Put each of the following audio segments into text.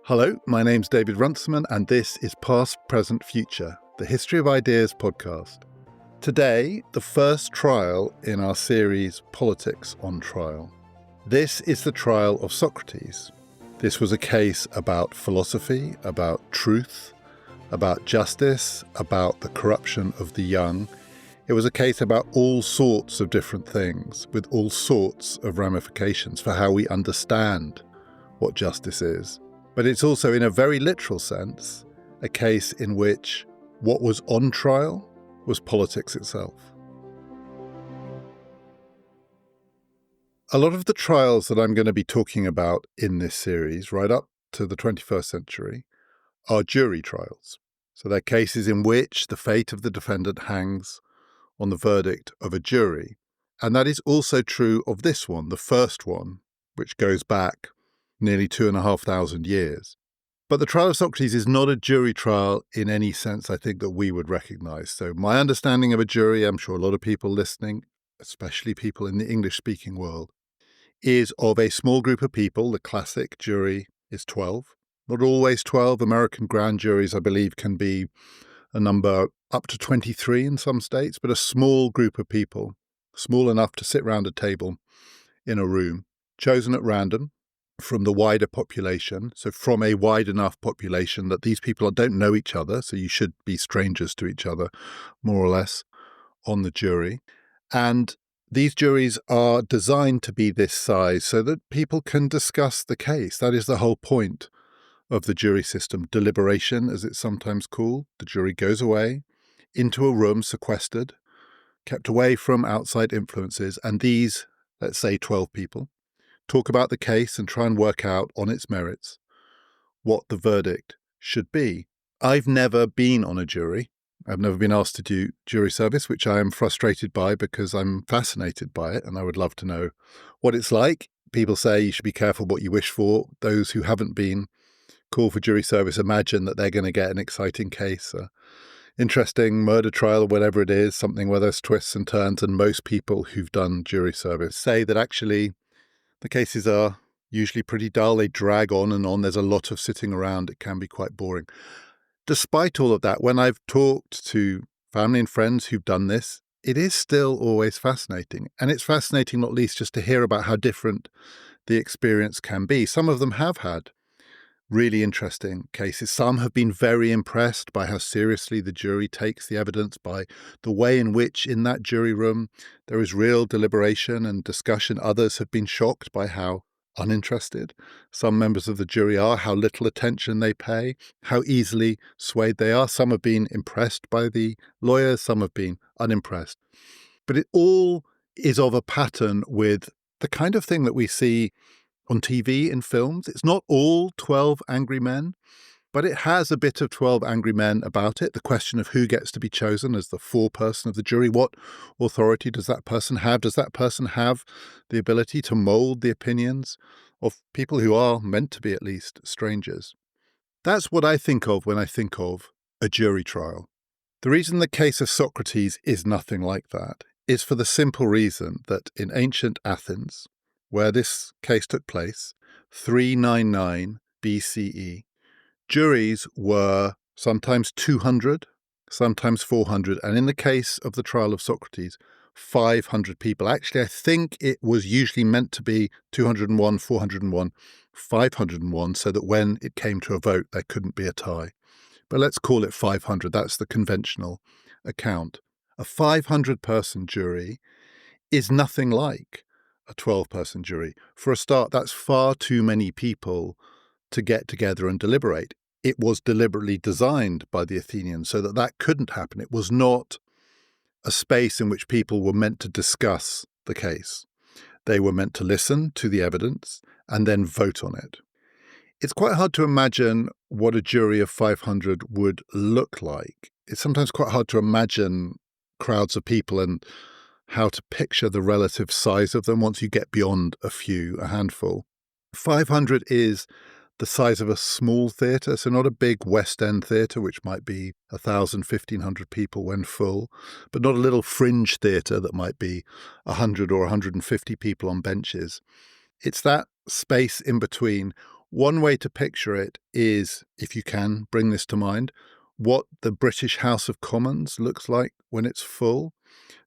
Hello, my name's David Runciman, and this is Past, Present, Future, the History of Ideas podcast. Today, the first trial in our series Politics on Trial. This is the trial of Socrates. This was a case about philosophy, about truth, about justice, about the corruption of the young. It was a case about all sorts of different things, with all sorts of ramifications for how we understand what justice is. But it's also, in a very literal sense, a case in which what was on trial was politics itself. A lot of the trials that I'm going to be talking about in this series, right up to the 21st century, are jury trials. So they're cases in which the fate of the defendant hangs on the verdict of a jury. And that is also true of this one, the first one, which goes back nearly 2,500 years. But the trial of Socrates is not a jury trial in any sense, I think, that we would recognize. So my understanding of a jury, I'm sure a lot of people listening, especially people in the English-speaking world, is of a small group of people. The classic jury is 12. Not always 12. American grand juries, I believe, can be a number up to 23 in some states, but a small group of people, small enough to sit round a table in a room, chosen at random from the wider population, so from a wide enough population that these people don't know each other, so you should be strangers to each other, more or less, on the jury. And these juries are designed to be this size so that people can discuss the case. That is the whole point of the jury system. Deliberation, as it's sometimes called. The jury goes away into a room, sequestered, kept away from outside influences, and these, let's say 12 people, talk about the case and try and work out on its merits what the verdict should be. I've never been on a jury. I've never been asked to do jury service, which I am frustrated by because I'm fascinated by it and I would love to know what it's like. People say you should be careful what you wish for. Those who haven't been called for jury service imagine that they're going to get an exciting case, interesting murder trial or whatever it is, something where there's twists and turns, and most people who've done jury service say that actually the cases are usually pretty dull. They drag on and on. There's a lot of sitting around. It can be quite boring. Despite all of that, when I've talked to family and friends who've done this, it is still always fascinating. And it's fascinating not least just to hear about how different the experience can be. Some of them have had really interesting cases. Some have been very impressed by how seriously the jury takes the evidence, by the way in which in that jury room there is real deliberation and discussion. Others have been shocked by how uninterested some members of the jury are, how little attention they pay, how easily swayed they are. Some have been impressed by the lawyers, some have been unimpressed. But it all is of a pattern with the kind of thing that we see on TV, in films. It's not all 12 angry men, but it has a bit of 12 angry men about it. The question of who gets to be chosen as the foreperson of the jury. What authority does that person have? Does that person have the ability to mold the opinions of people who are meant to be at least strangers? That's what I think of when I think of a jury trial. The reason the case of Socrates is nothing like that is for the simple reason that in ancient Athens, where this case took place, 399 BCE, juries were sometimes 200, sometimes 400, and in the case of the trial of Socrates, 500 people. Actually, I think it was usually meant to be 201, 401, 501, so that when it came to a vote, there couldn't be a tie. But let's call it 500. That's the conventional account. A 500-person jury is nothing like a 12-person jury. For a start, that's far too many people to get together and deliberate. It was deliberately designed by the Athenians so that that couldn't happen. It was not a space in which people were meant to discuss the case. They were meant to listen to the evidence and then vote on it. It's quite hard to imagine what a jury of 500 would look like. It's sometimes quite hard to imagine crowds of people and how to picture the relative size of them once you get beyond a handful. 500 is the size of a small theatre, so not a big West End theatre, which might be 1,000, 1,500 people when full, but not a little fringe theatre that might be 100 or 150 people on benches. It's that space in between. One way to picture it is, if you can bring this to mind, what the British House of Commons looks like when it's full.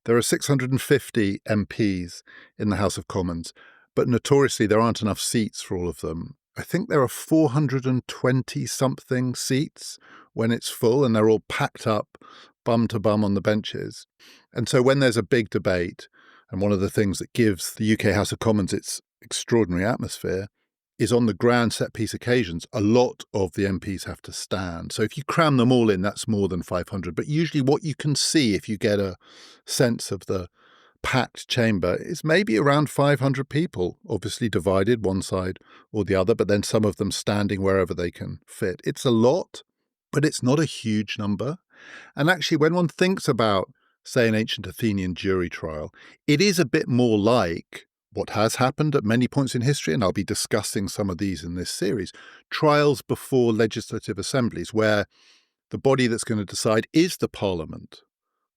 There are 650 MPs in the House of Commons, but notoriously there aren't enough seats for all of them. I think there are 420-something seats when it's full, and they're all packed up bum to bum on the benches. And so when there's a big debate, and one of the things that gives the UK House of Commons its extraordinary atmosphere is on the grand set piece occasions, a lot of the MPs have to stand. So if you cram them all in, that's more than 500. But usually what you can see, if you get a sense of the packed chamber, is maybe around 500 people, obviously divided one side or the other, but then some of them standing wherever they can fit. It's a lot, but it's not a huge number. And actually, when one thinks about, say, an ancient Athenian jury trial, it is a bit more like what has happened at many points in history, and I'll be discussing some of these in this series, trials before legislative assemblies, where the body that's going to decide is the parliament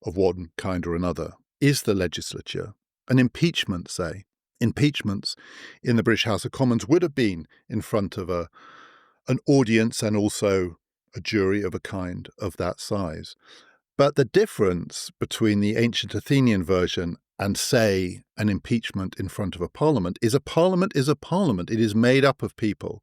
of one kind or another, is the legislature. An impeachment, say. Impeachments in the British House of Commons would have been in front of an audience and also a jury of a kind of that size. But the difference between the ancient Athenian version and, say, an impeachment in front of a parliament is a parliament is a parliament. It is made up of people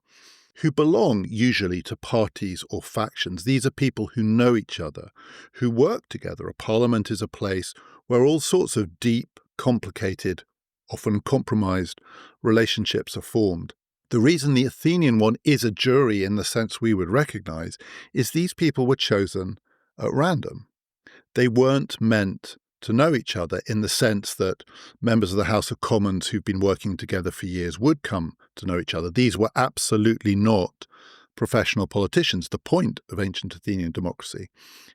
who belong usually to parties or factions. These are people who know each other, who work together. A parliament is a place where all sorts of deep, complicated, often compromised relationships are formed. The reason the Athenian one is a jury in the sense we would recognize is these people were chosen at random. They weren't meant to know each other in the sense that members of the House of Commons who've been working together for years would come to know each other. These were absolutely not professional politicians. The point of ancient Athenian democracy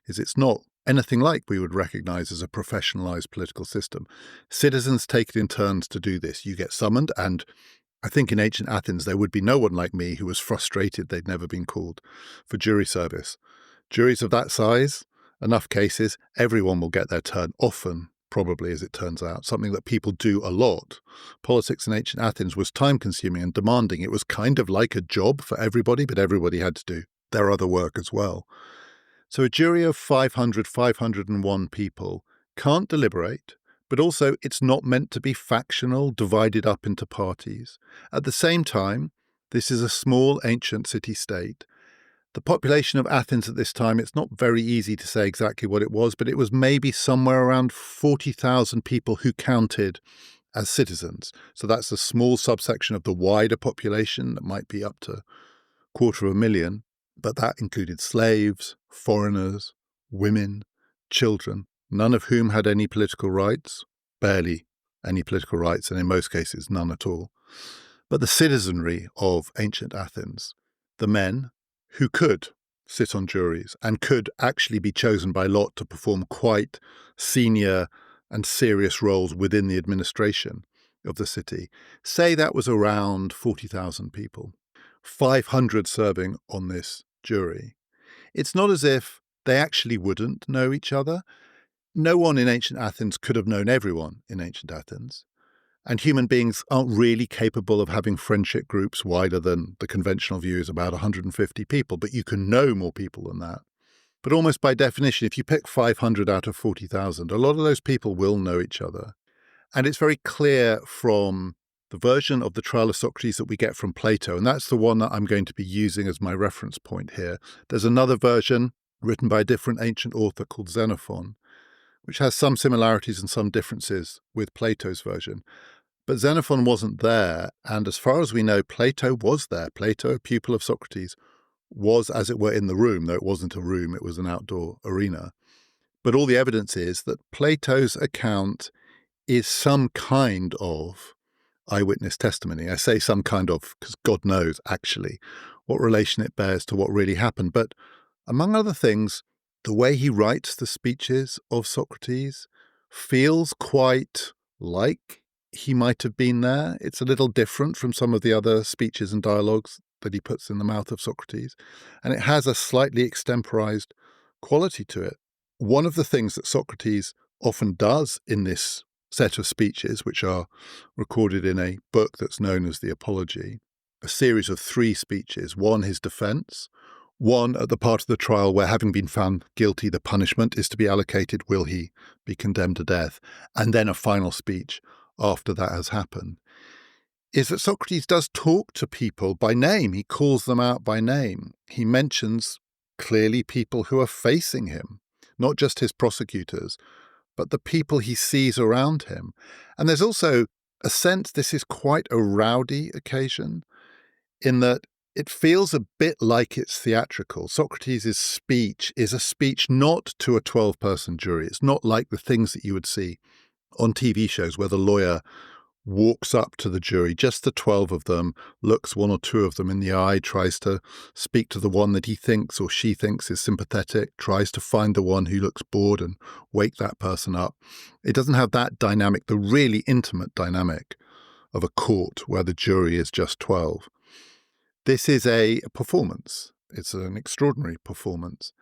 is it's not anything like we would recognize as a professionalized political system. Citizens take it in turns to do this. You get summoned, and I think in ancient Athens there would be no one like me who was frustrated they'd never been called for jury service. Juries of that size, enough cases, everyone will get their turn, often, probably, as it turns out, something that people do a lot. Politics in ancient Athens was time-consuming and demanding. It was kind of like a job for everybody, but everybody had to do their other work as well. So a jury of 500, 501 people can't deliberate, but also it's not meant to be factional, divided up into parties. At the same time, this is a small ancient city-state. The population of Athens at this time, it's not very easy to say exactly what it was, but it was maybe somewhere around 40,000 people who counted as citizens. So that's a small subsection of the wider population that might be up to 250,000, but that included slaves, foreigners, women, children, none of whom had any political rights, barely any political rights, and in most cases none at all. But the citizenry of ancient Athens, the men, who could sit on juries and could actually be chosen by lot to perform quite senior and serious roles within the administration of the city. Say that was around 40,000 people, 500 serving on this jury. It's not as if they actually wouldn't know each other. No one in ancient Athens could have known everyone in ancient Athens. And human beings aren't really capable of having friendship groups wider than the conventional view is about 150 people, but you can know more people than that. But almost by definition, if you pick 500 out of 40,000, a lot of those people will know each other. And it's very clear from the version of the trial of Socrates that we get from Plato, and that's the one that I'm going to be using as my reference point here. There's another version written by a different ancient author called Xenophon, which has some similarities and some differences with Plato's version. But Xenophon wasn't there, and as far as we know, Plato was there. Plato, a pupil of Socrates, was, as it were, in the room, though it wasn't a room, it was an outdoor arena. But all the evidence is that Plato's account is some kind of eyewitness testimony. I say some kind of because God knows, actually, what relation it bears to what really happened. But among other things, the way he writes the speeches of Socrates feels quite like he might have been there. It's a little different from some of the other speeches and dialogues that he puts in the mouth of Socrates, and it has a slightly extemporized quality to it. One of the things that Socrates often does in this set of speeches, which are recorded in a book that's known as the Apology, a series of 3 speeches, one his defense, one at the part of the trial where, having been found guilty, the punishment is to be allocated, will he be condemned to death, and then a final speech after that has happened, is that Socrates does talk to people by name. He calls them out by name. He mentions clearly people who are facing him, not just his prosecutors, but the people he sees around him. And there's also a sense this is quite a rowdy occasion, in that it feels a bit like it's theatrical. Socrates' speech is a speech not to a 12-person jury. It's not like the things that you would see on TV shows where the lawyer walks up to the jury, just the 12 of them, looks one or two of them in the eye, tries to speak to the one that he thinks or she thinks is sympathetic, tries to find the one who looks bored and wake that person up. It doesn't have that dynamic, the really intimate dynamic of a court where the jury is just 12. This is a performance. It's an extraordinary performance.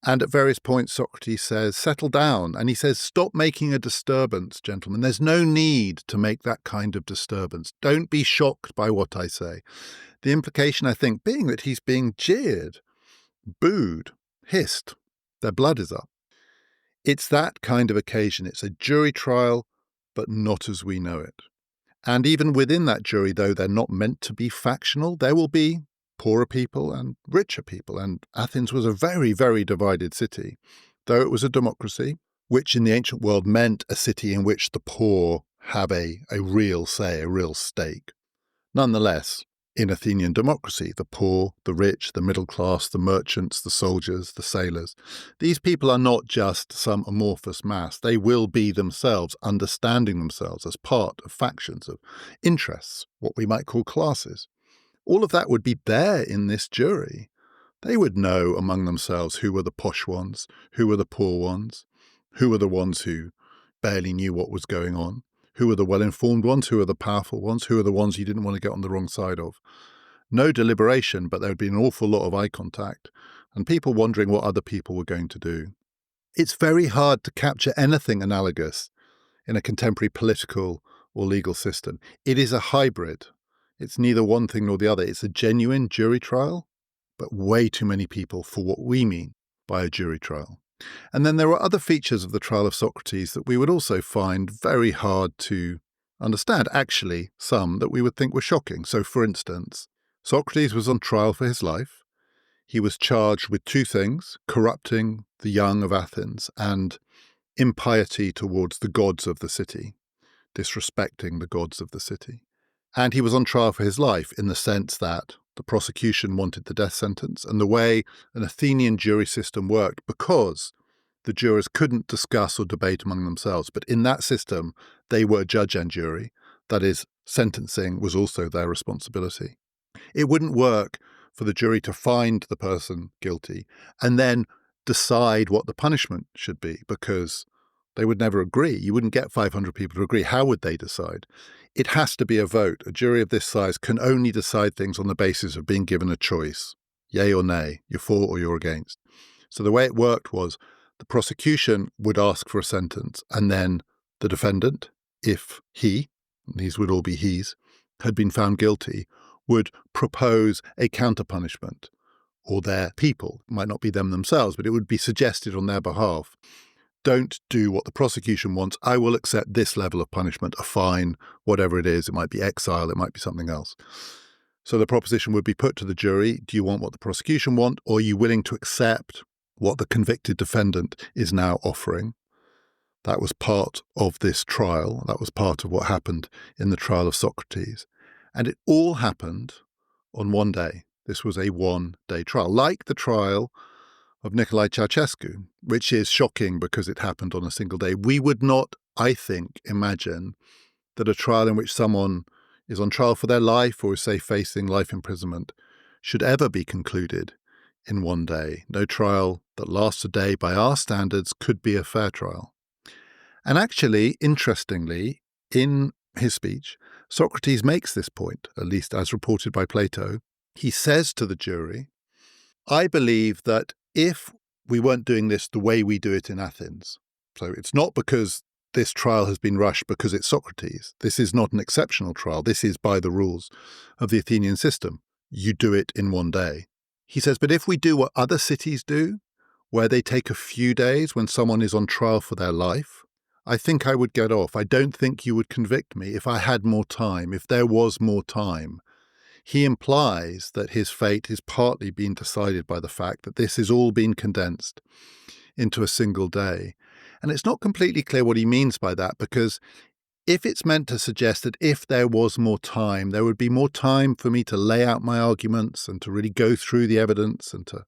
And at various points, Socrates says, settle down. And he says, stop making a disturbance, gentlemen. There's no need to make that kind of disturbance. Don't be shocked by what I say. The implication, I think, being that he's being jeered, booed, hissed. Their blood is up. It's that kind of occasion. It's a jury trial, but not as we know it. And even within that jury, though they're not meant to be factional, there will be poorer people and richer people. And Athens was a very, very divided city, though it was a democracy, which in the ancient world meant a city in which the poor have a real say, a real stake. Nonetheless, in Athenian democracy, the poor, the rich, the middle class, the merchants, the soldiers, the sailors, these people are not just some amorphous mass. They will be themselves, understanding themselves as part of factions, of interests, what we might call classes. All of that would be there in this jury. They would know among themselves who were the posh ones, who were the poor ones, who were the ones who barely knew what was going on, who were the well-informed ones, who were the powerful ones, who were the ones you didn't want to get on the wrong side of. No deliberation, but there would be an awful lot of eye contact and people wondering what other people were going to do. It's very hard to capture anything analogous in a contemporary political or legal system. It is a hybrid. It's neither one thing nor the other. It's a genuine jury trial, but way too many people for what we mean by a jury trial. And then there are other features of the trial of Socrates that we would also find very hard to understand. Actually, some that we would think were shocking. So, for instance, Socrates was on trial for his life. He was charged with 2 things, corrupting the young of Athens and impiety towards the gods of the city, disrespecting the gods of the city. And he was on trial for his life in the sense that the prosecution wanted the death sentence, and the way an Athenian jury system worked, because the jurors couldn't discuss or debate among themselves, but in that system, they were judge and jury. That is, sentencing was also their responsibility. It wouldn't work for the jury to find the person guilty and then decide what the punishment should be, because they would never agree. You wouldn't get 500 people to agree. How would they decide? It has to be a vote. A jury of this size can only decide things on the basis of being given a choice, yay or nay, you're for or you're against. So the way it worked was the prosecution would ask for a sentence, and then the defendant, if he, and these would all be he's, had been found guilty, would propose a counter-punishment, or their people. It might not be them themselves, but it would be suggested on their behalf. Don't do what the prosecution wants. I will accept this level of punishment, a fine, whatever it is. It might be exile, it might be something else. So the proposition would be put to the jury. Do you want what the prosecution want, or are you willing to accept what the convicted defendant is now offering? That was part of this trial. That was part of what happened in the trial of Socrates. And it all happened on one day. This was a one-day trial, like the trial of Nicolae Ceausescu, which is shocking because it happened on a single day. We would not, I think, imagine that a trial in which someone is on trial for their life or is, say, facing life imprisonment should ever be concluded in one day. No trial that lasts a day by our standards could be a fair trial. And actually, interestingly, in his speech, Socrates makes this point, at least as reported by Plato. He says to the jury, I believe that if we weren't doing this the way we do it in Athens, so it's not because this trial has been rushed because it's Socrates. This is not an exceptional trial. This is by the rules of the Athenian system. You do it in one day. He says, but if we do what other cities do, where they take a few days when someone is on trial for their life, I think I would get off. I don't think you would convict me if I had more time, if there was more time. He implies that his fate is partly being decided by the fact that this has all been condensed into a single day. And it's not completely clear what he means by that, because if it's meant to suggest that if there was more time, there would be more time for me to lay out my arguments and to really go through the evidence and to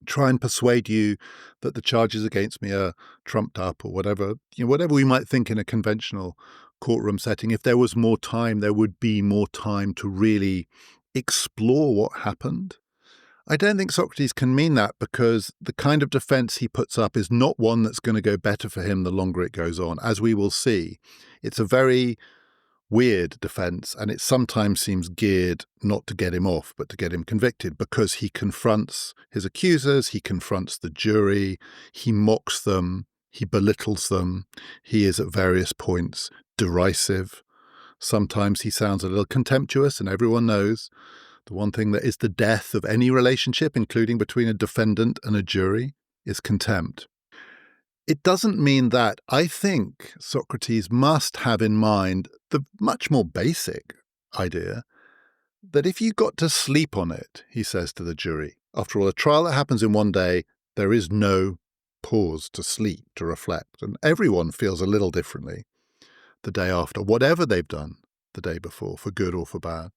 try and persuade you that the charges against me are trumped up or whatever, whatever we might think in a conventional courtroom setting, if there was more time, there would be more time to really explore what happened. I don't think Socrates can mean that, because the kind of defense he puts up is not one that's going to go better for him the longer it goes on. As we will see, it's a very weird defense, and it sometimes seems geared not to get him off, but to get him convicted, because he confronts his accusers, he confronts the jury, he mocks them, he belittles them, he is at various points derisive. Sometimes he sounds a little contemptuous, and everyone knows the one thing that is the death of any relationship, including between a defendant and a jury, is contempt. It doesn't mean that. I think Socrates must have in mind the much more basic idea that if you got to sleep on it, he says to the jury, after all, a trial that happens in one day, there is no pause to sleep, to reflect. And everyone feels a little differently the day after, whatever they've done the day before, for good or for bad.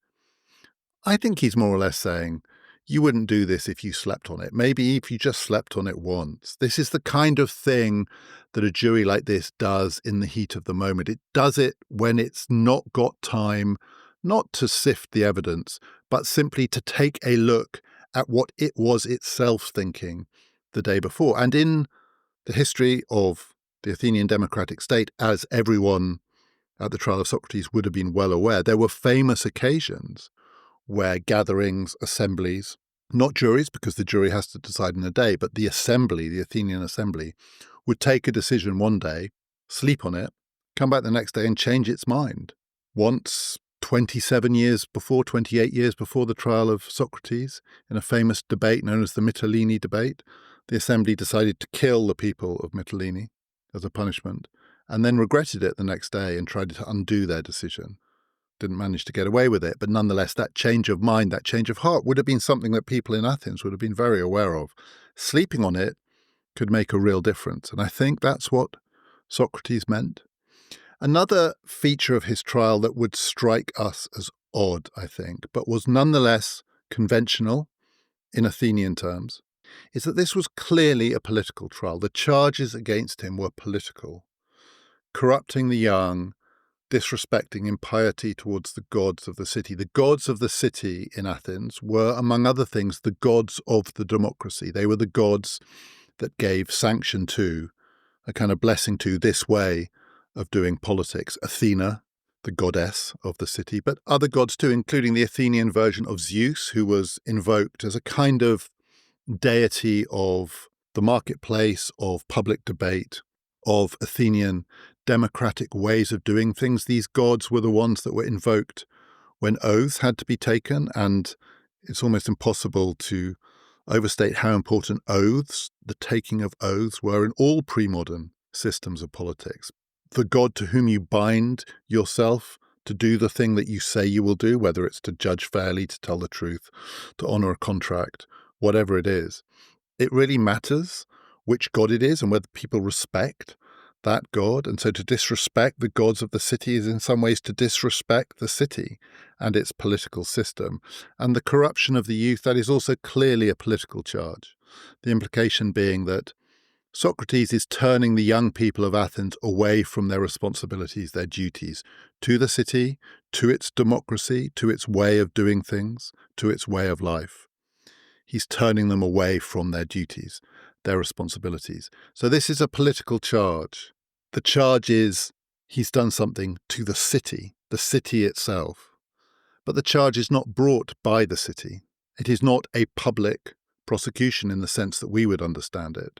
I think he's more or less saying, you wouldn't do this if you slept on it. Maybe if you just slept on it once. This is the kind of thing that a jury like this does in the heat of the moment. It does it when it's not got time, not to sift the evidence, but simply to take a look at what it was itself thinking the day before. And in the history of the Athenian democratic state, as everyone at the trial of Socrates would have been well aware, there were famous occasions where gatherings, assemblies, not juries, because the jury has to decide in a day, but the assembly, the Athenian assembly, would take a decision one day, sleep on it, come back the next day and change its mind. Once, 27 years before, 28 years before the trial of Socrates, in a famous debate known as the Mytilene debate, the assembly decided to kill the people of Mytilene as a punishment, and then regretted it the next day and tried to undo their decision. Didn't manage to get away with it, but nonetheless, that change of mind, that change of heart would have been something that people in Athens would have been very aware of. Sleeping on it could make a real difference, and I think that's what Socrates meant. Another feature of his trial that would strike us as odd, I think, but was nonetheless conventional in Athenian terms, is that this was clearly a political trial. The charges against him were political. Corrupting the young, disrespecting impiety towards the gods of the city. The gods of the city in Athens were, among other things, the gods of the democracy. They were the gods that gave sanction to, a kind of blessing to, this way of doing politics. Athena, the goddess of the city, but other gods too, including the Athenian version of Zeus, who was invoked as a kind of deity of the marketplace, of public debate, of Athenian democratic ways of doing things. These gods were the ones that were invoked when oaths had to be taken, and it's almost impossible to overstate how important oaths, the taking of oaths, were in all pre-modern systems of politics. The god to whom you bind yourself to do the thing that you say you will do, whether it's to judge fairly, to tell the truth, to honor a contract, whatever it is. It really matters which god it is and whether people respect that god. And so to disrespect the gods of the city is in some ways to disrespect the city and its political system. And the corruption of the youth, that is also clearly a political charge. The implication being that Socrates is turning the young people of Athens away from their responsibilities, their duties, to the city, to its democracy, to its way of doing things, to its way of life. He's turning them away from their duties, their responsibilities. So this is a political charge. The charge is he's done something to the city itself. But the charge is not brought by the city. It is not a public prosecution in the sense that we would understand it.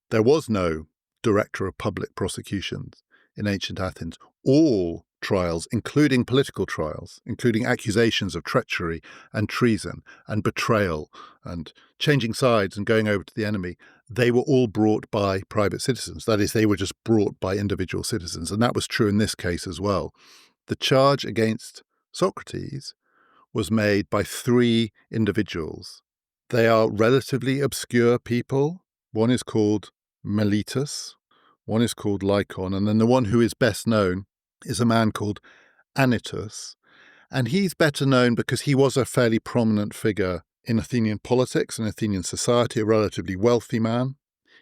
There was no director of public prosecutions in ancient Athens. All trials, including political trials, including accusations of treachery and treason and betrayal and changing sides and going over to the enemy, they were all brought by private citizens. That is, they were just brought by individual citizens. And that was true in this case as well. The charge against Socrates was made by three individuals. They are relatively obscure people. One is called Meletus, one is called Lycon, and then the one who is best known is a man called Anytus. And he's better known because he was a fairly prominent figure in Athenian politics and Athenian society, a relatively wealthy man.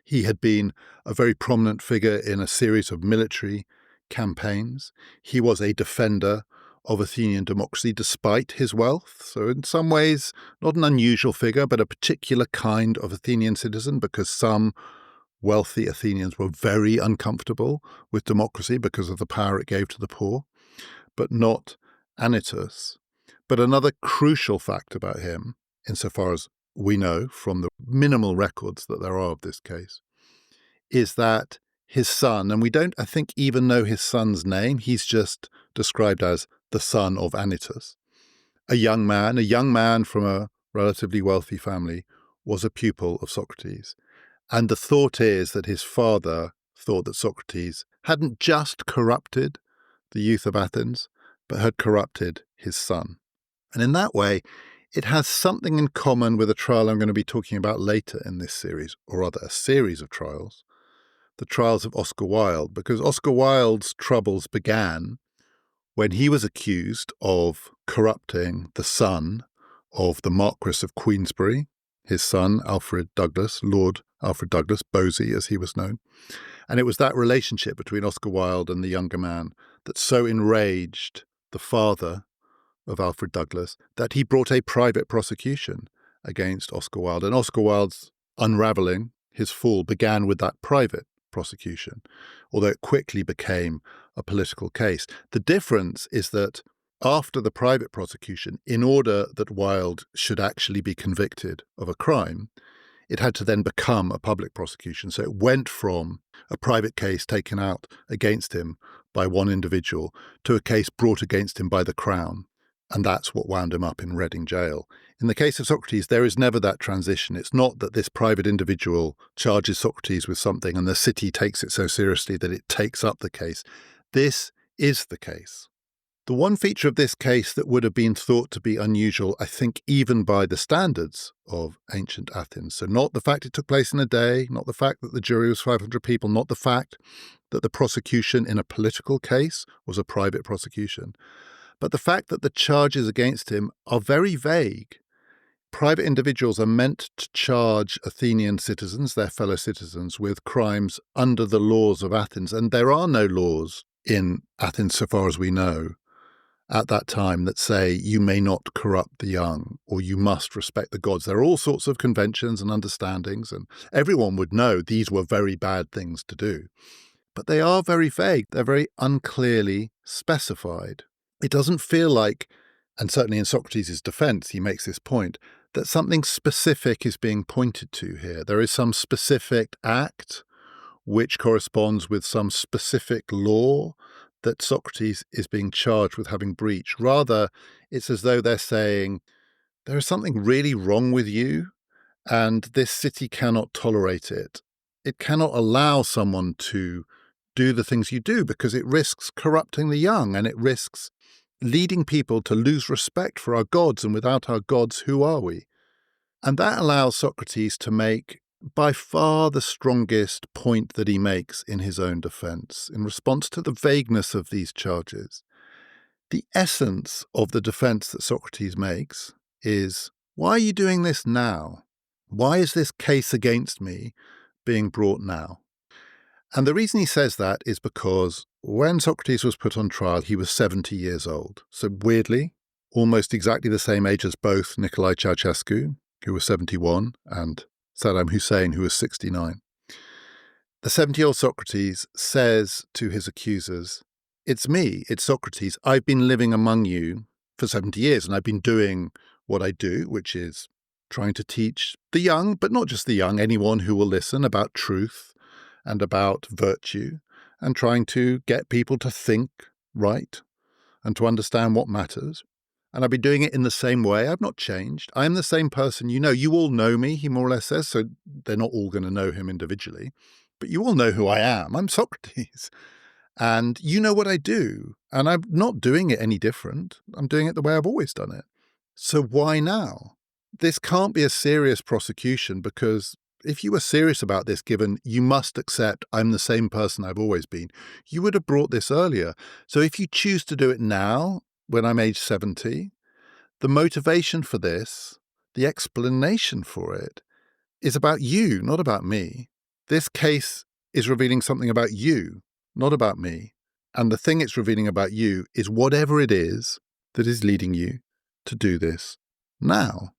He had been a very prominent figure in a series of military campaigns. He was a defender of Athenian democracy despite his wealth. So in some ways, not an unusual figure, but a particular kind of Athenian citizen, because some wealthy Athenians were very uncomfortable with democracy because of the power it gave to the poor, but not Anytus. But another crucial fact about him, insofar as we know from the minimal records that there are of this case, is that his son, and we don't, I think, even know his son's name, he's just described as the son of Anytus, a young man from a relatively wealthy family, was a pupil of Socrates. And the thought is that his father thought that Socrates hadn't just corrupted the youth of Athens, but had corrupted his son. And in that way, it has something in common with a trial I'm going to be talking about later in this series, or rather a series of trials, the trials of Oscar Wilde, because Oscar Wilde's troubles began when he was accused of corrupting the son of the Marquis of Queensberry, his son, Alfred Douglas, Lord Alfred Douglas, Bosie as he was known. And it was that relationship between Oscar Wilde and the younger man that so enraged the father of Alfred Douglas that he brought a private prosecution against Oscar Wilde. And Oscar Wilde's unravelling, his fall, began with that private prosecution, although it quickly became a political case. The difference is that after the private prosecution, in order that Wilde should actually be convicted of a crime, it had to then become a public prosecution. So it went from a private case taken out against him by one individual to a case brought against him by the Crown. And that's what wound him up in Reading jail. In the case of Socrates, there is never that transition. It's not that this private individual charges Socrates with something and the city takes it so seriously that it takes up the case. This is the case. The one feature of this case that would have been thought to be unusual, I think, even by the standards of ancient Athens, so not the fact it took place in a day, not the fact that the jury was 500 people, not the fact that the prosecution in a political case was a private prosecution, but the fact that the charges against him are very vague. Private individuals are meant to charge Athenian citizens, their fellow citizens, with crimes under the laws of Athens, and there are no laws in Athens, so far as we know, at that time that say you may not corrupt the young or you must respect the gods. There are all sorts of conventions and understandings, and everyone would know these were very bad things to do. But they are very vague. They're very unclearly specified. It doesn't feel like, and certainly in Socrates' defense, he makes this point, that something specific is being pointed to here. There is some specific act which corresponds with some specific law that Socrates is being charged with having breached. Rather, it's as though they're saying, there is something really wrong with you, and this city cannot tolerate it. It cannot allow someone to do the things you do because it risks corrupting the young and it risks leading people to lose respect for our gods, and without our gods, who are we? And that allows Socrates to make by far the strongest point that he makes in his own defense, in response to the vagueness of these charges. The essence of the defense that Socrates makes is, why are you doing this now? Why is this case against me being brought now? And the reason he says that is because when Socrates was put on trial, he was 70 years old. So weirdly, almost exactly the same age as both Nicolae Ceausescu, who was 71, and Saddam Hussein, who was 69. The 70-year-old Socrates says to his accusers, it's me, it's Socrates. I've been living among you for 70 years, and I've been doing what I do, which is trying to teach the young, but not just the young, anyone who will listen, about truth and about virtue, and trying to get people to think right and to understand what matters. And I've been doing it in the same way. I've not changed. I am the same person. You all know me, he more or less says, so they're not all going to know him individually. But you all know who I am. I'm Socrates. And you know what I do. And I'm not doing it any different. I'm doing it the way I've always done it. So why now? This can't be a serious prosecution, because if you were serious about this, given you must accept I'm the same person I've always been, you would have brought this earlier. So if you choose to do it now, when I'm age 70, the motivation for this, the explanation for it, is about you, not about me. This case is revealing something about you, not about me. And the thing it's revealing about you is whatever it is that is leading you to do this now.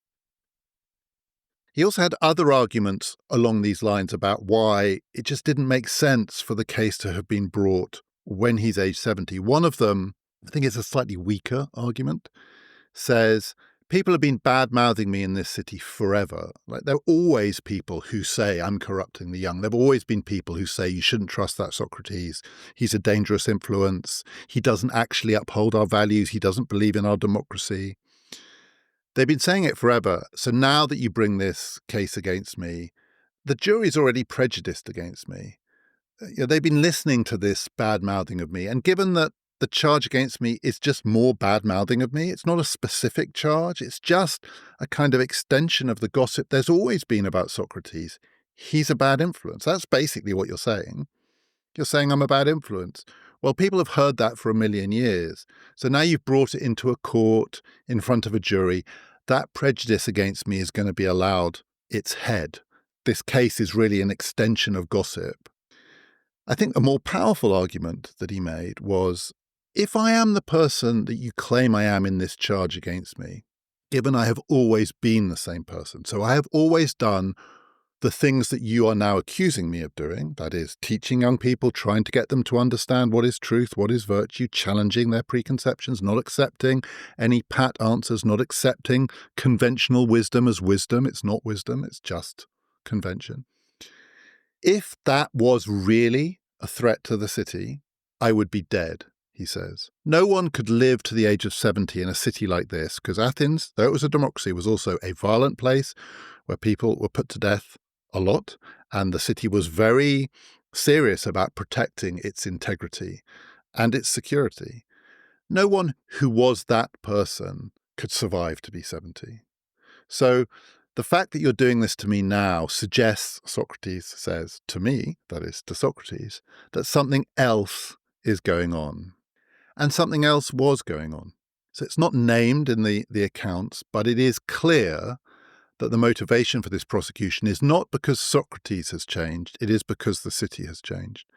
He also had other arguments along these lines about why it just didn't make sense for the case to have been brought when he's age 70. One of them, I think it's a slightly weaker argument, says people have been bad-mouthing me in this city forever. Like, there are always people who say I'm corrupting the young. There have always been people who say you shouldn't trust that Socrates. He's a dangerous influence. He doesn't actually uphold our values. He doesn't believe in our democracy. They've been saying it forever. So now that you bring this case against me, the jury's already prejudiced against me. They've been listening to this bad-mouthing of me. And given that the charge against me is just more bad-mouthing of me, it's not a specific charge. It's just a kind of extension of the gossip there's always been about Socrates. He's a bad influence. That's basically what you're saying. You're saying I'm a bad influence. Well, people have heard that for 1,000,000 years. So now you've brought it into a court in front of a jury. That prejudice against me is going to be allowed its head. This case is really an extension of gossip. I think a more powerful argument that he made was, if I am the person that you claim I am in this charge against me, given I have always been the same person, so I have always done the things that you are now accusing me of doing, that is, teaching young people, trying to get them to understand what is truth, what is virtue, challenging their preconceptions, not accepting any pat answers, not accepting conventional wisdom as wisdom. It's not wisdom, it's just convention. If that was really a threat to the city, I would be dead, he says. No one could live to the age of 70 in a city like this, because Athens, though it was a democracy, was also a violent place where people were put to death a lot, and the city was very serious about protecting its integrity and its security. No one who was that person could survive to be 70. So the fact that you're doing this to me now suggests, Socrates says, to me, that is, to Socrates, that something else is going on. And something else was going on. So it's not named in the accounts, but it is clear that the motivation for this prosecution is not because Socrates has changed, it is because the city has changed.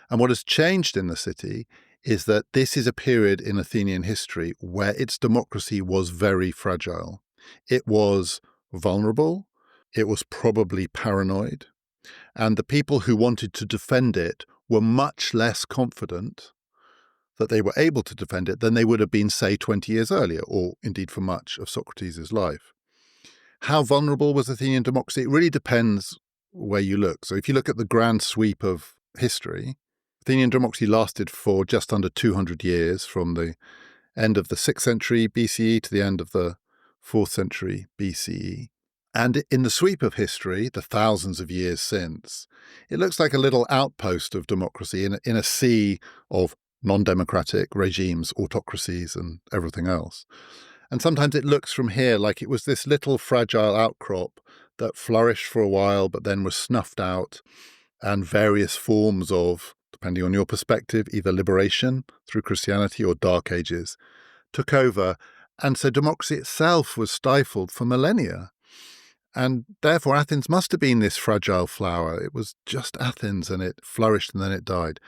And what has changed in the city is that this is a period in Athenian history where its democracy was very fragile. It was vulnerable, it was probably paranoid, and the people who wanted to defend it were much less confident that they were able to defend it than they would have been, say, 20 years earlier, or indeed for much of Socrates' life. How vulnerable was Athenian democracy? It really depends where you look. So if you look at the grand sweep of history, Athenian democracy lasted for just under 200 years, from the end of the 6th century BCE to the end of the 4th century BCE. And in the sweep of history, the thousands of years since, it looks like a little outpost of democracy in a sea of non-democratic regimes, autocracies, and everything else. And sometimes it looks from here like it was this little fragile outcrop that flourished for a while but then was snuffed out, and various forms of, depending on your perspective, either liberation through Christianity or Dark Ages, took over. And so democracy itself was stifled for millennia. And therefore Athens must have been this fragile flower. It was just Athens, and it flourished and then it died.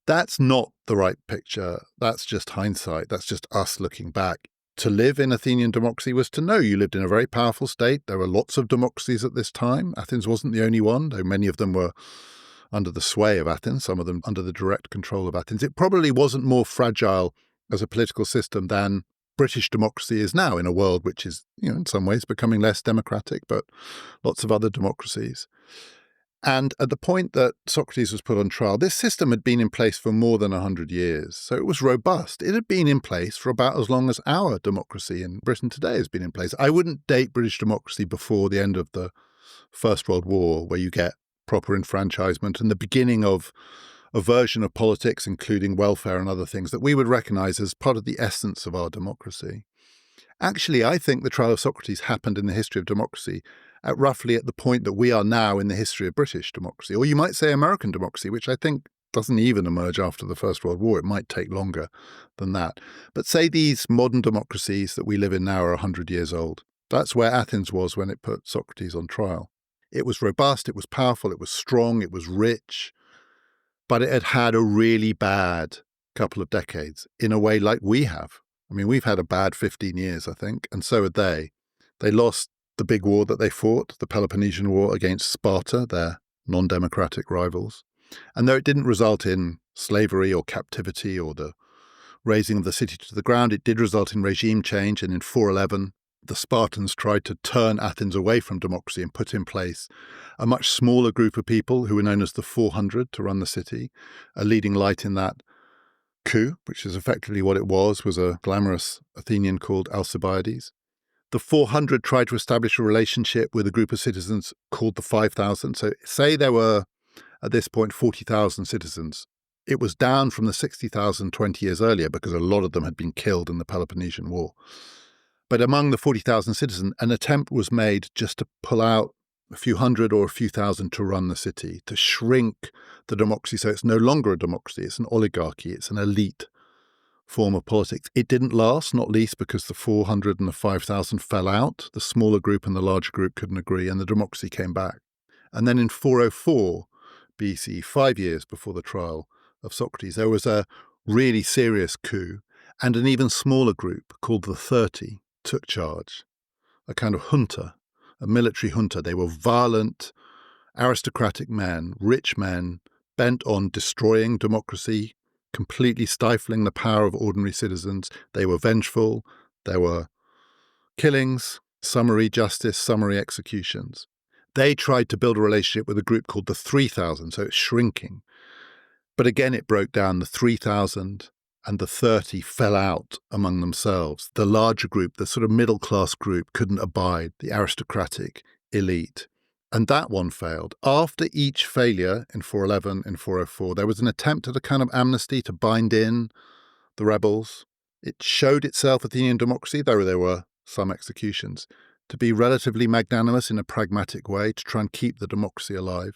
That's not the right picture. That's just hindsight. That's just us looking back. To live in Athenian democracy was to know you lived in a very powerful state. There were lots of democracies at this time. Athens wasn't the only one, though many of them were under the sway of Athens, some of them under the direct control of Athens. It probably wasn't more fragile as a political system than British democracy is now in a world which is, in some ways becoming less democratic, but lots of other democracies. And at the point that Socrates was put on trial, this system had been in place for more than 100 years. So it was robust. It had been in place for about as long as our democracy in Britain today has been in place. I wouldn't date British democracy before the end of the First World War, where you get proper enfranchisement and the beginning of a version of politics, including welfare and other things, that we would recognize as part of the essence of our democracy. Actually, I think the trial of Socrates happened in the history of democracy at roughly at the point that we are now in the history of British democracy, or you might say American democracy, which I think doesn't even emerge after the First World War. It might take longer than that. But say these modern democracies that we live in now are 100 years old. That's where Athens was when it put Socrates on trial. It was robust, it was powerful, it was strong, it was rich, but it had had a really bad couple of decades in a way like we have. I mean, we've had a bad 15 years, I think, and so had they. They lost the big war that they fought, the Peloponnesian War against Sparta, their non-democratic rivals. And though it didn't result in slavery or captivity or the razing of the city to the ground, it did result in regime change. And in 411, the Spartans tried to turn Athens away from democracy and put in place a much smaller group of people who were known as the 400 to run the city. A leading light in that coup, which is effectively what it was a glamorous Athenian called Alcibiades. The 400 tried to establish a relationship with a group of citizens called the 5,000. So say there were, at this point, 40,000 citizens. It was down from the 60,000 20 years earlier because a lot of them had been killed in the Peloponnesian War. But among the 40,000 citizens, an attempt was made just to pull out a few hundred or a few thousand to run the city, to shrink the democracy so it's no longer a democracy, it's an oligarchy, it's an elite form of politics. It didn't last, not least because the 400 and the 5,000 fell out. The smaller group and the larger group couldn't agree, and the democracy came back. And then in 404 BC, 5 years before the trial of Socrates, there was a really serious coup, and an even smaller group called the 30 took charge, a kind of junta, a military junta. They were violent, aristocratic men, rich men, bent on destroying democracy, completely stifling the power of ordinary citizens. They were vengeful. There were killings, summary justice, summary executions. They tried to build a relationship with a group called the 3,000, so it's shrinking. But again, it broke down. The 3,000 and the 30 fell out among themselves. The larger group, the sort of middle-class group, couldn't abide the aristocratic elite. And that one failed. After each failure in 411 and 404, there was an attempt at a kind of amnesty to bind in the rebels. It showed itself, Athenian democracy, though there were some executions, to be relatively magnanimous in a pragmatic way to try and keep the democracy alive.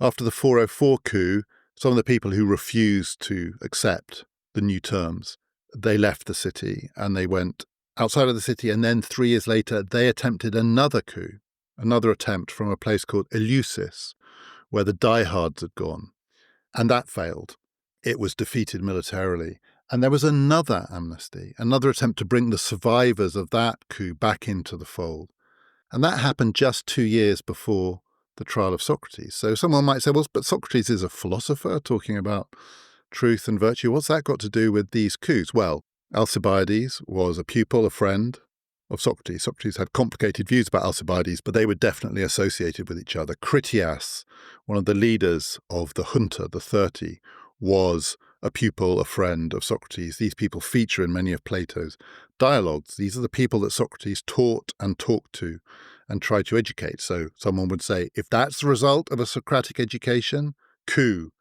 After the 404 coup, some of the people who refused to accept the new terms, they left the city and they went outside of the city. And then 3 years later, they attempted another coup. Another attempt from a place called Eleusis, where the diehards had gone. And that failed. It was defeated militarily. And there was another amnesty, another attempt to bring the survivors of that coup back into the fold. And that happened just 2 years before the trial of Socrates. So someone might say, well, but Socrates is a philosopher talking about truth and virtue. What's that got to do with these coups? Well, Alcibiades was a pupil, a friend of Socrates. Socrates had complicated views about Alcibiades, but they were definitely associated with each other. Critias, one of the leaders of the junta, the 30, was a pupil, a friend of Socrates. These people feature in many of Plato's dialogues. These are the people that Socrates taught and talked to and tried to educate. So someone would say, if that's the result of a Socratic education, coup.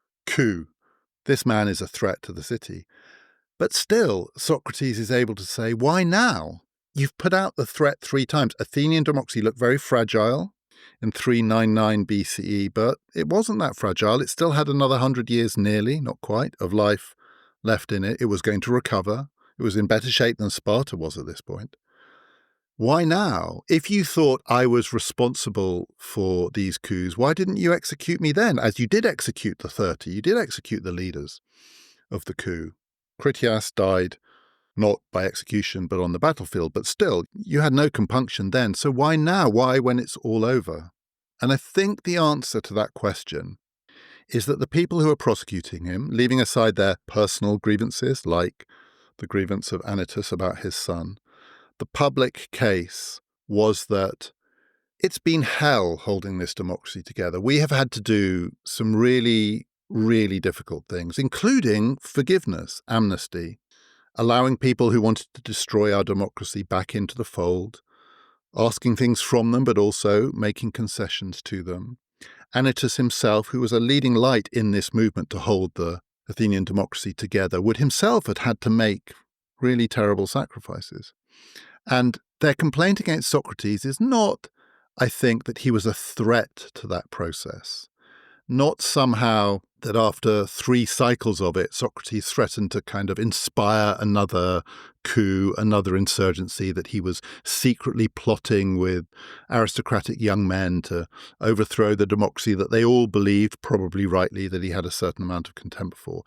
This man is a threat to the city. But still, Socrates is able to say, why now? You've put out the threat 3 times. Athenian democracy looked very fragile in 399 BCE, but it wasn't that fragile. It still had another 100 years nearly, not quite, of life left in it. It was going to recover. It was in better shape than Sparta was at this point. Why now? If you thought I was responsible for these coups, why didn't you execute me then? As you did execute the 30, you did execute the leaders of the coup. Critias died not by execution, but on the battlefield. But still, you had no compunction then. So why now? Why when it's all over? And I think the answer to that question is that the people who are prosecuting him, leaving aside their personal grievances like the grievance of Anytus about his son. The public case was that it's been hell holding this democracy together. We have had to do some really, really difficult things, including forgiveness, amnesty, allowing people who wanted to destroy our democracy back into the fold, asking things from them, but also making concessions to them. Anytus himself, who was a leading light in this movement to hold the Athenian democracy together, would himself have had to make really terrible sacrifices. And their complaint against Socrates is not, I think, that he was a threat to that process. Not somehow that after 3 cycles of it, Socrates threatened to kind of inspire another coup, another insurgency, that he was secretly plotting with aristocratic young men to overthrow the democracy that they all believed, probably rightly, that he had a certain amount of contempt for.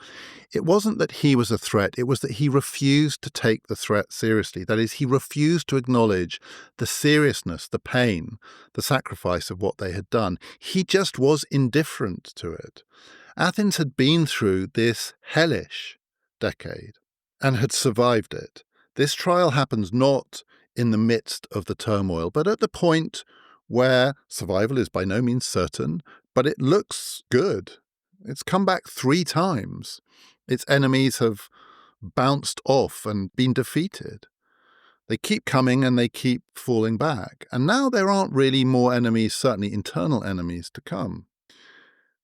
It wasn't that he was a threat, it was that he refused to take the threat seriously. That is, he refused to acknowledge the seriousness, the pain, the sacrifice of what they had done. He just was indifferent to it. Athens had been through this hellish decade and had survived it. This trial happens not in the midst of the turmoil, but at the point where survival is by no means certain, but it looks good. It's come back 3 times. Its enemies have bounced off and been defeated. They keep coming and they keep falling back. And now there aren't really more enemies, certainly internal enemies, to come.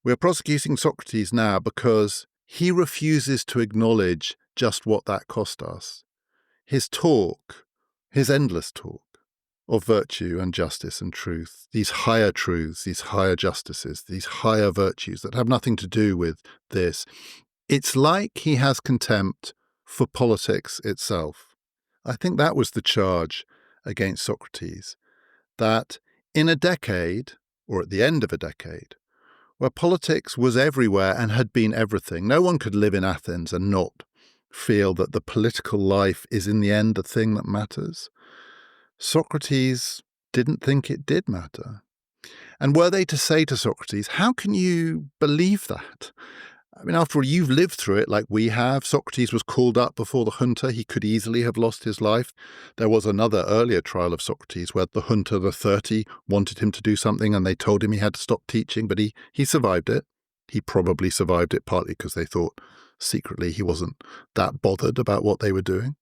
We're prosecuting Socrates now because he refuses to acknowledge just what that cost us. His talk, his endless talk of virtue and justice and truth, these higher truths, these higher justices, these higher virtues that have nothing to do with this, it's like he has contempt for politics itself. I think that was the charge against Socrates, that in a decade, or at the end of a decade, where politics was everywhere and had been everything. No one could live in Athens and not feel that the political life is in the end the thing that matters. Socrates didn't think it did matter. And were they to say to Socrates, how can you believe that? I mean, after all, you've lived through it like we have. Socrates was called up before the junta. He could easily have lost his life. There was another earlier trial of Socrates where the junta, the 30, wanted him to do something and they told him he had to stop teaching, but he survived it. He probably survived it partly because they thought secretly he wasn't that bothered about what they were doing.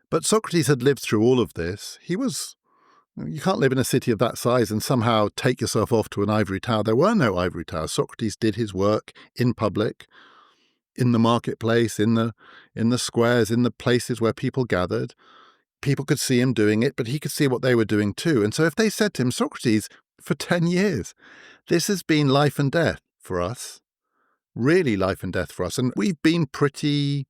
But Socrates had lived through all of this. You can't live in a city of that size and somehow take yourself off to an ivory tower. There were no ivory towers. Socrates did his work in public, in the marketplace, in the squares, in the places where people gathered. People could see him doing it, but he could see what they were doing too. And so if they said to him, Socrates, for 10 years, this has been life and death for us, really life and death for us. And we've been pretty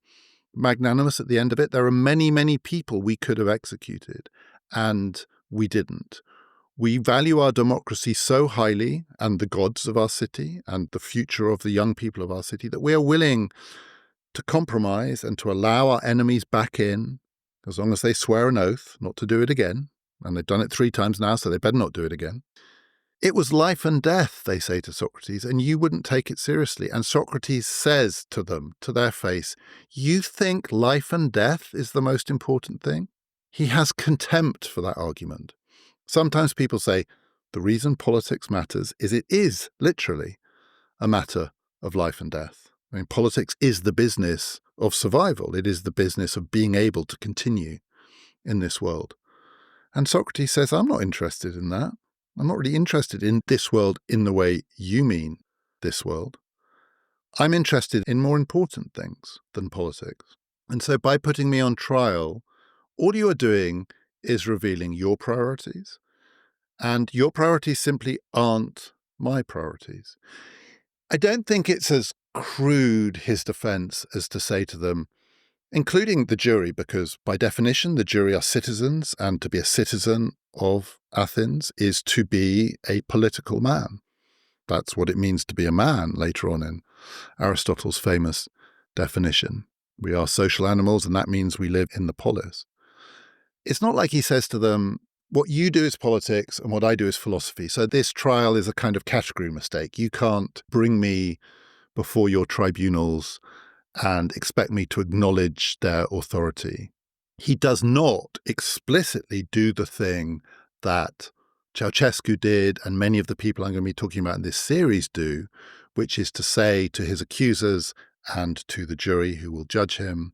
magnanimous at the end of it. There are many, many people we could have executed, and we didn't. We value our democracy so highly, and the gods of our city, and the future of the young people of our city, that we are willing to compromise and to allow our enemies back in, as long as they swear an oath not to do it again. And they've done it 3 times now, so they better not do it again. It was life and death, they say to Socrates, and you wouldn't take it seriously. And Socrates says to them, to their face, you think life and death is the most important thing? He has contempt for that argument. Sometimes people say the reason politics matters is it is literally a matter of life and death. I mean, politics is the business of survival. It is the business of being able to continue in this world. And Socrates says, I'm not interested in that. I'm not really interested in this world in the way you mean this world. I'm interested in more important things than politics. And so by putting me on trial, all you are doing is revealing your priorities. And your priorities simply aren't my priorities. I don't think it's as crude, his defense, as to say to them, including the jury, because by definition, the jury are citizens, and to be a citizen of Athens is to be a political man. That's what it means to be a man later on in Aristotle's famous definition. We are social animals, and that means we live in the polis. It's not like he says to them, what you do is politics and what I do is philosophy. So this trial is a kind of category mistake. You can't bring me before your tribunals and expect me to acknowledge their authority. He does not explicitly do the thing that Ceausescu did and many of the people I'm going to be talking about in this series do, which is to say to his accusers and to the jury who will judge him,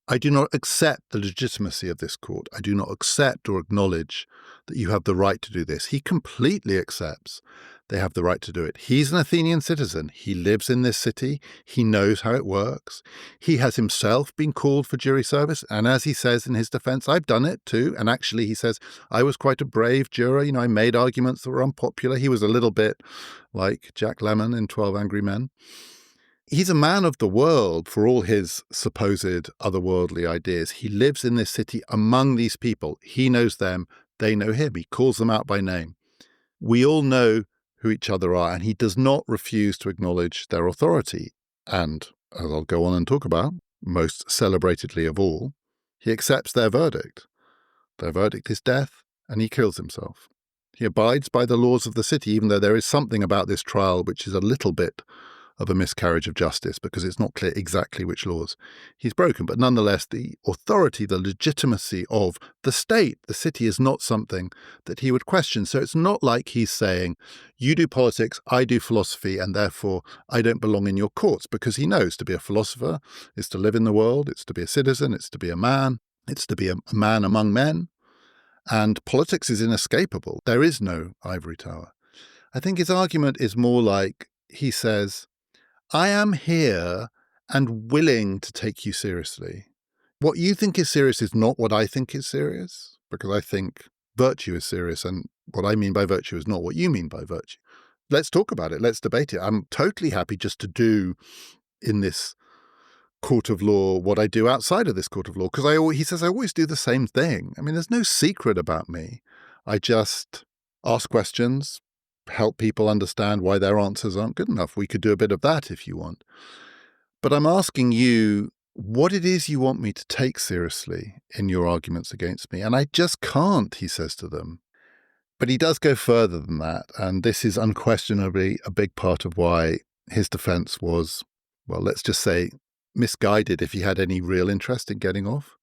I do not accept the legitimacy of this court. I do not accept or acknowledge that you have the right to do this. He completely accepts they have the right to do it. He's an Athenian citizen. He lives in this city. He knows how it works. He has himself been called for jury service. And as he says in his defense, I've done it too. And actually, he says, I was quite a brave juror. I made arguments that were unpopular. He was a little bit like Jack Lemmon in 12 Angry Men. He's a man of the world for all his supposed otherworldly ideas. He lives in this city among these people. He knows them. They know him. He calls them out by name. We all know who each other are, and he does not refuse to acknowledge their authority. And, as I'll go on and talk about, most celebratedly of all, he accepts their verdict. Their verdict is death, and he kills himself. He abides by the laws of the city, even though there is something about this trial which is a little bit of a miscarriage of justice, because it's not clear exactly which laws he's broken. But nonetheless, the authority, the legitimacy of the state, the city, is not something that he would question. So it's not like he's saying, you do politics, I do philosophy, and therefore I don't belong in your courts, because he knows to be a philosopher is to live in the world, it's to be a citizen, it's to be a man, it's to be a man among men. And politics is inescapable. There is no ivory tower. I think his argument is more like he says, I am here and willing to take you seriously. What you think is serious is not what I think is serious, because I think virtue is serious, and what I mean by virtue is not what you mean by virtue. Let's talk about it. Let's debate it. I'm totally happy just to do in this court of law what I do outside of this court of law, because he says I always do the same thing. I mean, there's no secret about me. I just ask questions, help people understand why their answers aren't good enough. We could do a bit of that if you want. But I'm asking you what it is you want me to take seriously in your arguments against me. And I just can't, he says to them. But he does go further than that. And this is unquestionably a big part of why his defense was, well, let's just say misguided if he had any real interest in getting off.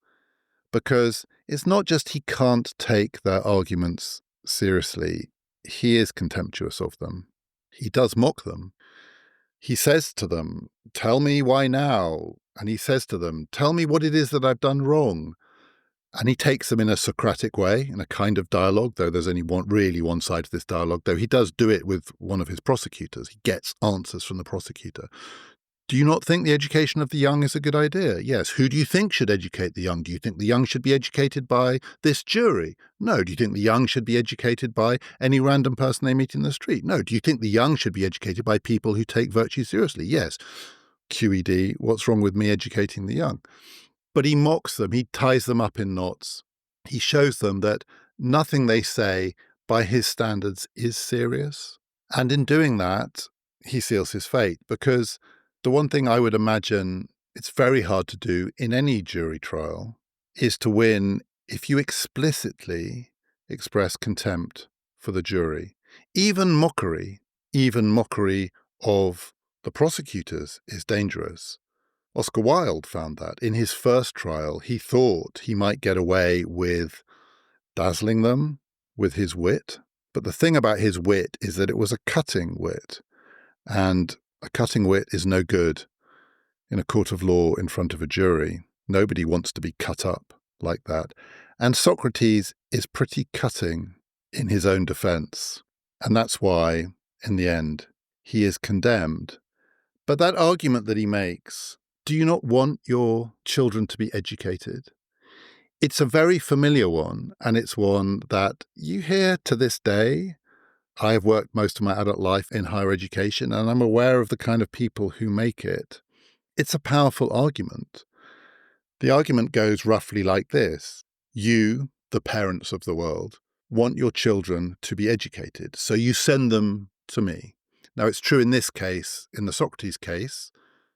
Because it's not just he can't take their arguments seriously. He is contemptuous of them. He does mock them. He says to them, tell me why now? And he says to them, tell me what it is that I've done wrong. And he takes them in a Socratic way, in a kind of dialogue, though there's only one side to this dialogue, though he does do it with one of his prosecutors. He gets answers from the prosecutor. Do you not think the education of the young is a good idea? Yes. Who do you think should educate the young? Do you think the young should be educated by this jury? No. Do you think the young should be educated by any random person they meet in the street? No. Do you think the young should be educated by people who take virtue seriously? Yes. QED, what's wrong with me educating the young? But he mocks them. He ties them up in knots. He shows them that nothing they say by his standards is serious. And in doing that, he seals his fate, because the one thing I would imagine it's very hard to do in any jury trial is to win if you explicitly express contempt for the jury. Even mockery of the prosecutors is dangerous. Oscar Wilde found that. In his first trial, he thought he might get away with dazzling them with his wit. But the thing about his wit is that it was a cutting wit. And a cutting wit is no good in a court of law in front of a jury. Nobody wants to be cut up like that. And Socrates is pretty cutting in his own defense. And that's why, in the end, he is condemned. But that argument that he makes, do you not want your children to be educated? It's a very familiar one, and it's one that you hear to this day. I have worked most of my adult life in higher education, and I'm aware of the kind of people who make it. It's a powerful argument. The argument goes roughly like this. You, the parents of the world, want your children to be educated, so you send them to me. Now, it's true in this case, in the Socrates case,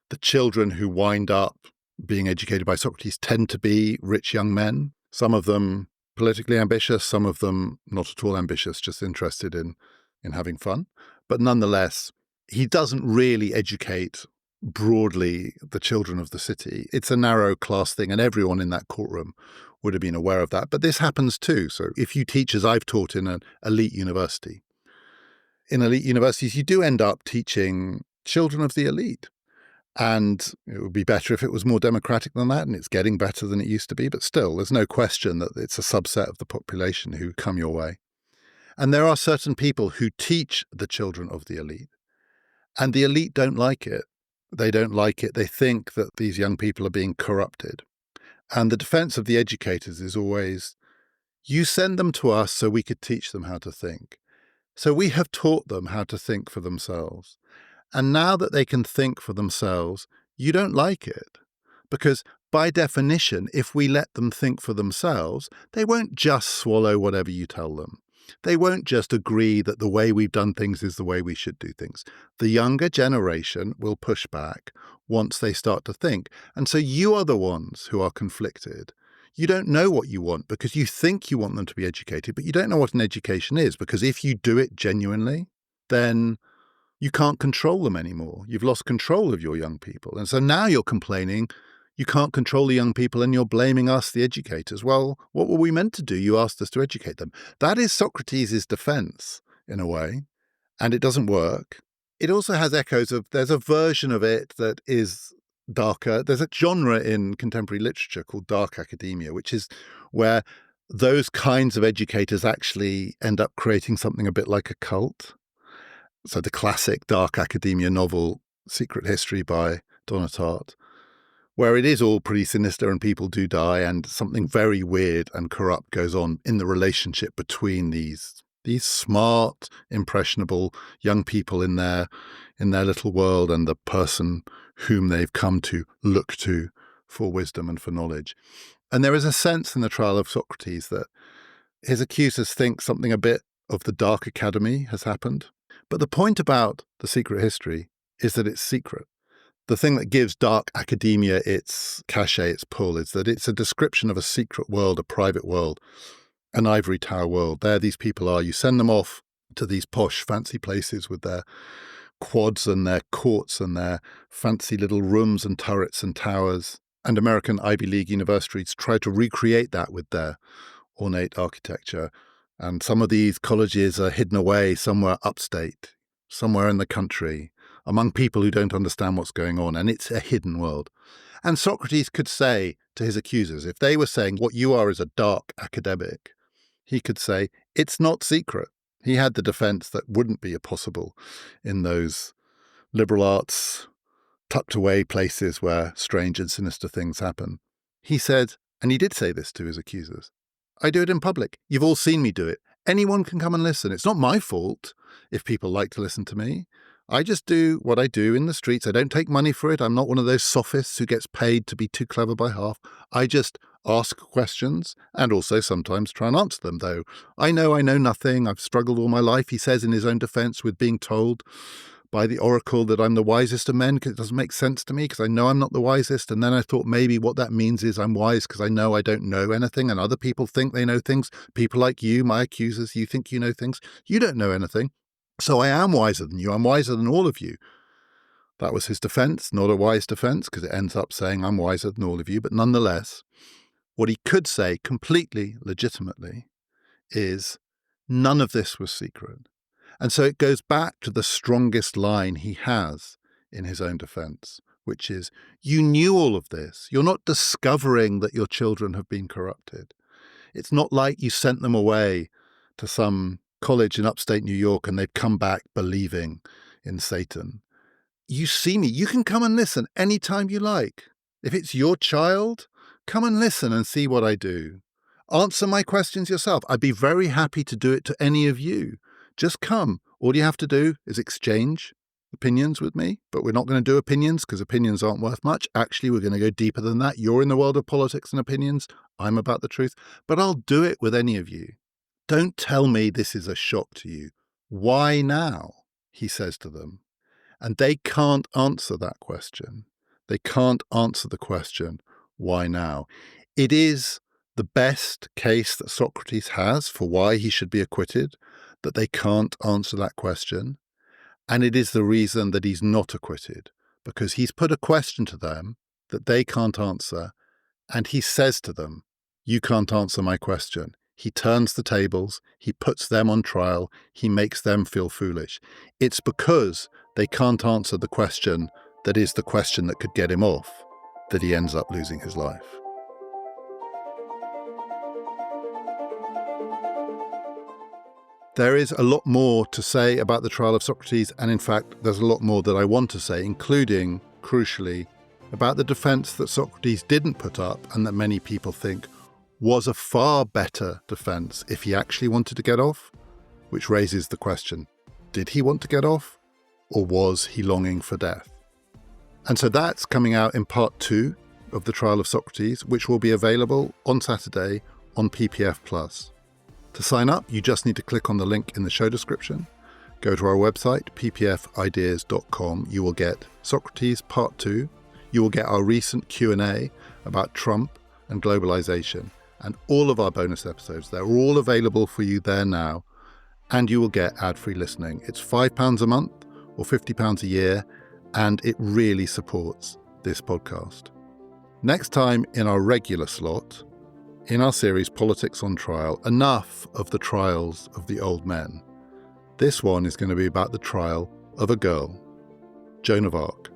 the children who wind up being educated by Socrates tend to be rich young men, some of them politically ambitious, some of them not at all ambitious, just interested in having fun. But nonetheless, he doesn't really educate broadly the children of the city. It's a narrow class thing, and everyone in that courtroom would have been aware of that. But this happens too. So if you teach, as I've taught in an elite university, in elite universities, you do end up teaching children of the elite. And it would be better if it was more democratic than that, and it's getting better than it used to be. But still, there's no question that it's a subset of the population who come your way. And there are certain people who teach the children of the elite, and the elite don't like it. They don't like it. They think that these young people are being corrupted. And the defense of the educators is always, you send them to us so we could teach them how to think. So we have taught them how to think for themselves. And now that they can think for themselves, you don't like it. Because by definition, if we let them think for themselves, they won't just swallow whatever you tell them. They won't just agree that the way we've done things is the way we should do things. The younger generation will push back once they start to think. And so you are the ones who are conflicted. You don't know what you want because you think you want them to be educated, but you don't know what an education is, because if you do it genuinely, then you can't control them anymore. You've lost control of your young people. And so now you're complaining you can't control the young people and you're blaming us, the educators. Well, what were we meant to do? You asked us to educate them. That is Socrates' defense, in a way, and it doesn't work. It also has echoes of, there's a version of it that is darker. There's a genre in contemporary literature called dark academia, which is where those kinds of educators actually end up creating something a bit like a cult. So the classic dark academia novel, Secret History by Donna Tartt, where it is all pretty sinister and people do die and something very weird and corrupt goes on in the relationship between these smart, impressionable young people in their little world and the person whom they've come to look to for wisdom and for knowledge. And there is a sense in the trial of Socrates that his accusers think something a bit of the dark academy has happened. But the point about the Secret History is that it's secret. The thing that gives dark academia its cachet, its pull, is that it's a description of a secret world, a private world, an ivory tower world. There these people are. You send them off to these posh, fancy places with their quads and their courts and their fancy little rooms and turrets and towers. And American Ivy League universities try to recreate that with their ornate architecture. And some of these colleges are hidden away somewhere upstate, somewhere in the country, among people who don't understand what's going on, and it's a hidden world. And Socrates could say to his accusers, if they were saying what you are is a dark academic, he could say, it's not secret. He had the defense that wouldn't be possible in those liberal arts, tucked away places where strange and sinister things happen. He said, and he did say this to his accusers, I do it in public. You've all seen me do it. Anyone can come and listen. It's not my fault if people like to listen to me. I just do what I do in the streets. I don't take money for it. I'm not one of those sophists who gets paid to be too clever by half. I just ask questions and also sometimes try and answer them, though I know nothing. I've struggled all my life, he says in his own defense, with being told by the oracle that I'm the wisest of men, because it doesn't make sense to me because I know I'm not the wisest. And then I thought maybe what that means is I'm wise because I know I don't know anything and other people think they know things. People like you, my accusers, you think you know things. You don't know anything. So I am wiser than you. I'm wiser than all of you. That was his defense, not a wise defense, because it ends up saying I'm wiser than all of you. But nonetheless, what he could say completely legitimately is none of this was secret. And so it goes back to the strongest line he has in his own defense, which is, you knew all of this. You're not discovering that your children have been corrupted. It's not like you sent them away to some college in upstate New York and they've come back believing in Satan. You see me. You can come and listen anytime you like. If it's your child, come and listen and see what I do. Answer my questions yourself. I'd be very happy to do it to any of you. Just come. All you have to do is exchange opinions with me, but we're not going to do opinions because opinions aren't worth much. Actually, we're going to go deeper than that. You're in the world of politics and opinions. I'm about the truth, but I'll do it with any of you. Don't tell me this is a shock to you. Why now? He says to them. And they can't answer that question. They can't answer the question, why now? It is the best case that Socrates has for why he should be acquitted, that they can't answer that question. And it is the reason that he's not acquitted, because he's put a question to them that they can't answer, and he says to them, "You can't answer my question." He turns the tables, he puts them on trial, he makes them feel foolish. It's because they can't answer the question that is the question that could get him off that he ends up losing his life. There is a lot more to say about the trial of Socrates, and in fact, there's a lot more that I want to say, including, crucially, about the defense that Socrates didn't put up and that many people think was a far better defense if he actually wanted to get off, which raises the question, did he want to get off, or was he longing for death? And so that's coming out in part 2 of the trial of Socrates, which will be available on Saturday on PPF+. To sign up, you just need to click on the link in the show description. Go to our website, ppfideas.com. You will get Socrates Part 2. You will get our recent Q&A about Trump and globalization, and all of our bonus episodes. They're all available for you there now, and you will get ad-free listening. It's £5 a month or £50 a year, and it really supports this podcast. Next time in our regular slot, in our series Politics on Trial, enough of the trials of the old men. This one is going to be about the trial of a girl, Joan of Arc.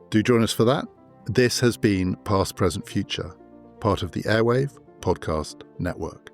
Do join us for that. This has been Past, Present, Future, part of the Airwave Podcast Network.